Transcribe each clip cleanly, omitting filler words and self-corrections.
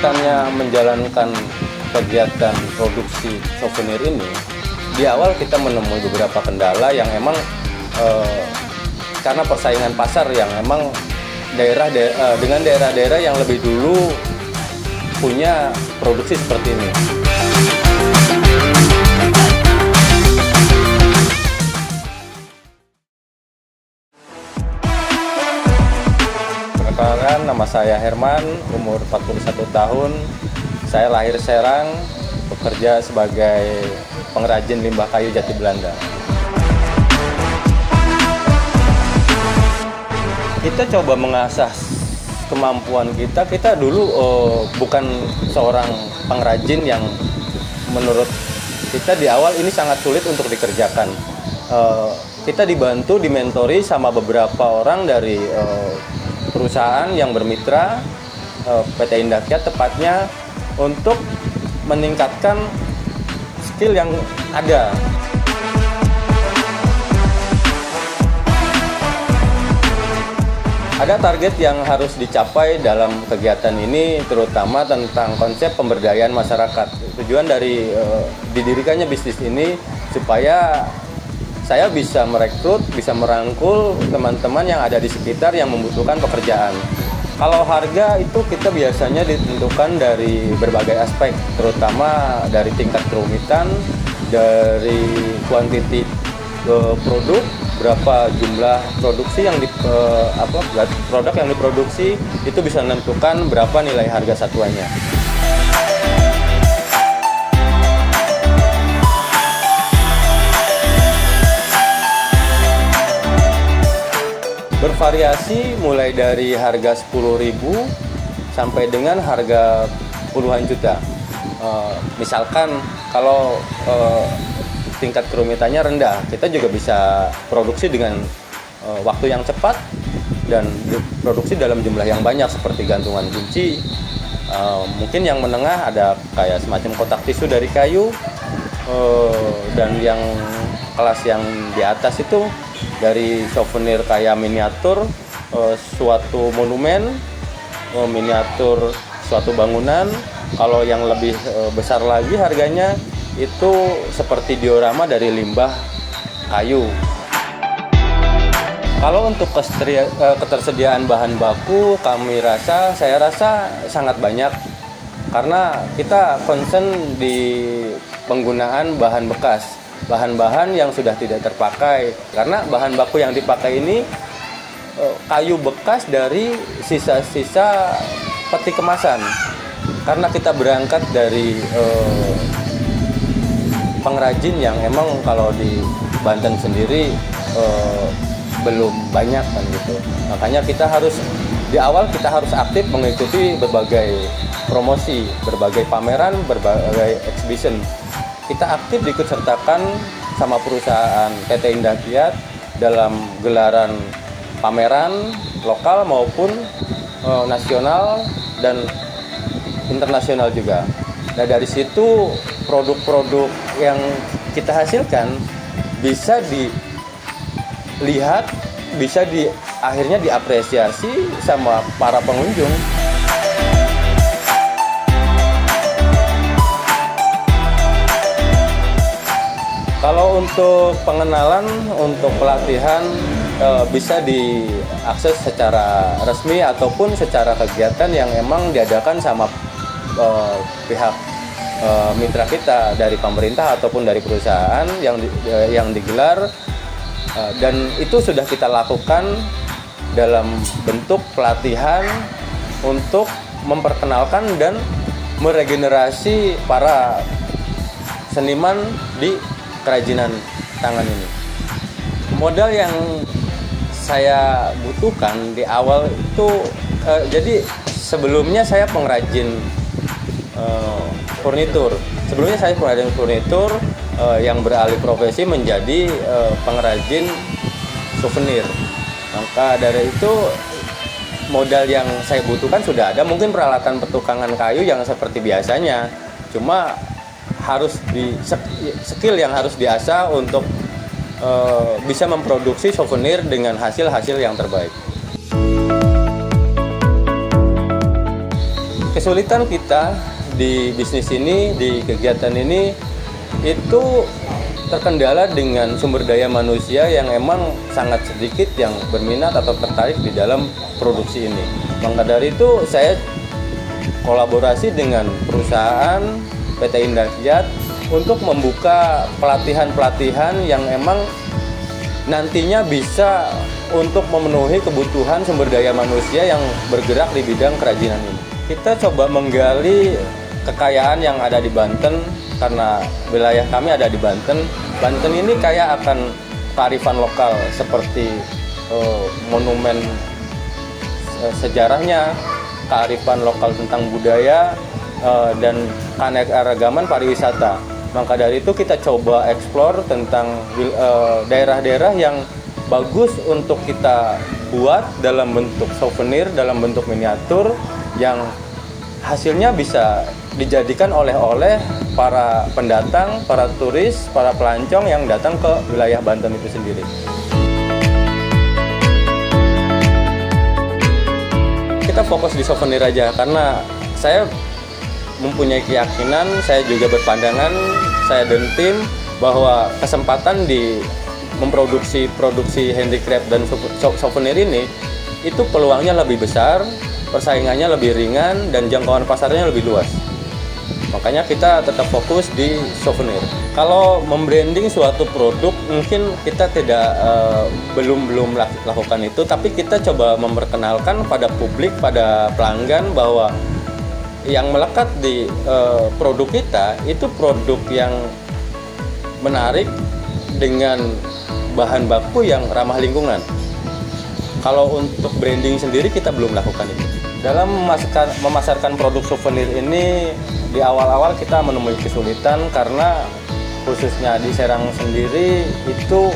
kesulitannya menjalankan kegiatan produksi souvenir ini, di awal kita menemui beberapa kendala yang emang karena persaingan pasar yang emang dengan daerah-daerah yang lebih dulu punya produksi seperti ini. Perkenalkan, nama saya Herman, umur 41 tahun. Saya lahir Serang, bekerja sebagai pengrajin limbah kayu jati Belanda. Kita coba mengasah kemampuan kita. Kita dulu bukan seorang pengrajin yang menurut kita di awal ini sangat sulit untuk dikerjakan. Kita dibantu, dimentori sama beberapa orang dari perusahaan yang bermitra, PT Indah Kiat tepatnya, untuk meningkatkan skill yang ada. Ada target yang harus dicapai dalam kegiatan ini, terutama tentang konsep pemberdayaan masyarakat. Tujuan dari didirikannya bisnis ini supaya saya bisa merekrut, bisa merangkul teman-teman yang ada di sekitar yang membutuhkan pekerjaan. Kalau harga itu kita biasanya ditentukan dari berbagai aspek, terutama dari tingkat kerumitan, dari kuantiti produk, berapa jumlah produksi yang produk yang diproduksi, itu bisa menentukan berapa nilai harga satuannya. Bervariasi mulai dari harga 10.000 sampai dengan harga puluhan juta. Misalkan kalau tingkat kerumitannya rendah, kita juga bisa produksi dengan waktu yang cepat dan produksi dalam jumlah yang banyak seperti gantungan kunci. Mungkin yang menengah ada kayak semacam kotak tisu dari kayu, dan yang kelas yang di atas itu dari souvenir kayak miniatur suatu monumen, miniatur suatu bangunan. Kalau yang lebih besar lagi harganya itu seperti diorama dari limbah kayu. Kalau untuk ketersediaan bahan baku, saya rasa sangat banyak, karena kita concern di penggunaan bahan bekas, bahan-bahan yang sudah tidak terpakai, karena bahan baku yang dipakai ini kayu bekas dari sisa-sisa peti kemasan. Karena kita berangkat dari pengrajin yang emang kalau di Banten sendiri belum banyak kan gitu. Makanya kita harus di awal kita harus aktif mengikuti berbagai promosi, berbagai pameran, berbagai exhibition. Kita aktif diikutsertakan sama perusahaan PT Indah Kiat dalam gelaran pameran lokal maupun nasional dan internasional juga. Nah, dari situ produk-produk yang kita hasilkan bisa dilihat, bisa akhirnya diapresiasi sama para pengunjung. Kalau untuk pengenalan, untuk pelatihan bisa diakses secara resmi ataupun secara kegiatan yang emang diadakan sama pihak mitra kita dari pemerintah ataupun dari perusahaan yang digelar, dan itu sudah kita lakukan dalam bentuk pelatihan untuk memperkenalkan dan meregenerasi para seniman di kerajinan tangan ini. Modal yang saya butuhkan di awal itu, jadi sebelumnya saya pengrajin furnitur. Sebelumnya saya pengrajin furnitur yang beralih profesi menjadi pengrajin souvenir. Maka dari itu modal yang saya butuhkan sudah ada, mungkin peralatan petukangan kayu yang seperti biasanya. Cuma harus skill yang harus diasah untuk bisa memproduksi souvenir dengan hasil-hasil yang terbaik. Kesulitan kita di bisnis ini, di kegiatan ini, itu terkendala dengan sumber daya manusia yang emang sangat sedikit yang berminat atau tertarik di dalam produksi ini. Maka dari itu saya kolaborasi dengan perusahaan PT Indakiat untuk membuka pelatihan-pelatihan yang emang nantinya bisa untuk memenuhi kebutuhan sumber daya manusia yang bergerak di bidang kerajinan ini. Kita coba menggali kekayaan yang ada di Banten, karena wilayah kami ada di Banten. Banten ini kaya akan kearifan lokal seperti monumen sejarahnya, kearifan lokal tentang budaya, dan keanekaragaman pariwisata. Maka dari itu kita coba eksplor tentang daerah-daerah yang bagus untuk kita buat dalam bentuk souvenir, dalam bentuk miniatur yang hasilnya bisa dijadikan oleh-oleh para pendatang, para turis, para pelancong yang datang ke wilayah Banten itu sendiri. Kita fokus di souvenir aja karena saya mempunyai keyakinan, saya juga berpandangan, saya dan tim bahwa kesempatan di memproduksi handicraft dan souvenir ini itu peluangnya lebih besar, persaingannya lebih ringan, dan jangkauan pasarnya lebih luas. Makanya kita tetap fokus di souvenir. Kalau membranding suatu produk mungkin kita belum lakukan itu, tapi kita coba memperkenalkan pada publik, pada pelanggan bahwa yang melekat di produk kita itu produk yang menarik dengan bahan baku yang ramah lingkungan. Kalau untuk branding sendiri kita belum lakukan itu. Dalam memasarkan produk souvenir ini di awal-awal kita menemui kesulitan karena khususnya di Serang sendiri itu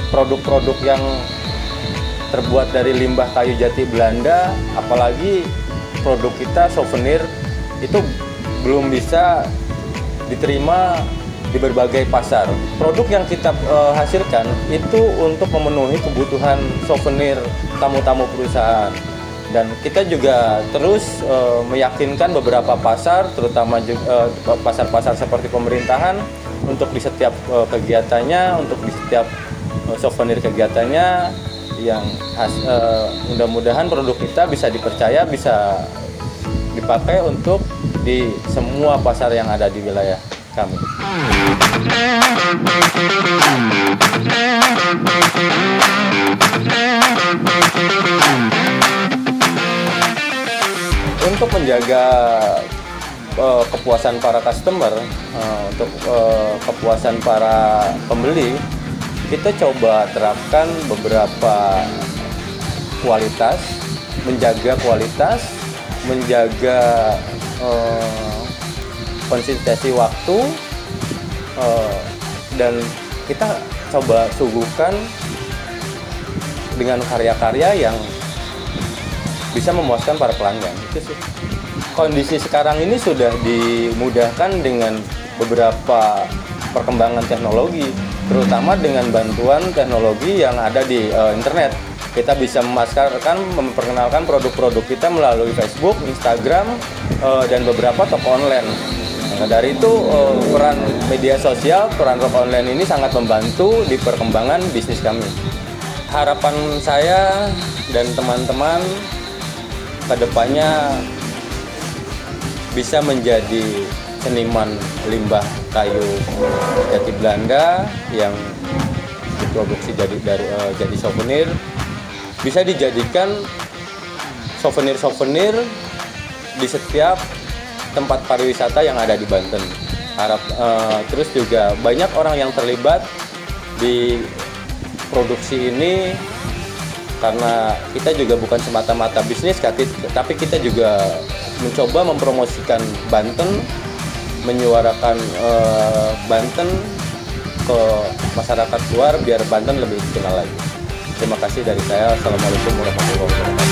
produk-produk yang terbuat dari limbah kayu jati Belanda, apalagi produk kita souvenir itu belum bisa diterima di berbagai pasar. Produk yang kita hasilkan itu untuk memenuhi kebutuhan souvenir tamu-tamu perusahaan. Dan kita juga terus meyakinkan beberapa pasar, terutama pasar-pasar seperti pemerintahan, untuk di setiap kegiatannya, untuk di setiap souvenir kegiatannya, yang mudah-mudahan produk kita bisa dipercaya, bisa dipakai untuk di semua pasar yang ada di wilayah kami. Untuk menjaga kepuasan para customer, untuk kepuasan para pembeli, kita coba terapkan beberapa kualitas, menjaga konsistensi waktu, dan kita coba suguhkan dengan karya-karya yang bisa memuaskan para pelanggan. Itu sih. Kondisi sekarang ini sudah dimudahkan dengan beberapa perkembangan teknologi, terutama dengan bantuan teknologi yang ada di internet. Kita bisa memperkenalkan produk-produk kita melalui Facebook, Instagram, dan beberapa toko online. Nah, dari itu peran media sosial, peran toko online ini sangat membantu di perkembangan bisnis kami. Harapan saya dan teman-teman kedepannya bisa menjadi seniman limbah kayu jati Belanda yang diproduksi jadi souvenir, bisa dijadikan souvenir di setiap tempat pariwisata yang ada di Banten. Terus juga banyak orang yang terlibat di produksi ini, karena kita juga bukan semata-mata bisnis, tapi kita juga mencoba mempromosikan Banten, menyuarakan Banten ke masyarakat luar biar Banten lebih dikenal lagi. Terima kasih dari saya. Assalamualaikum warahmatullahi wabarakatuh.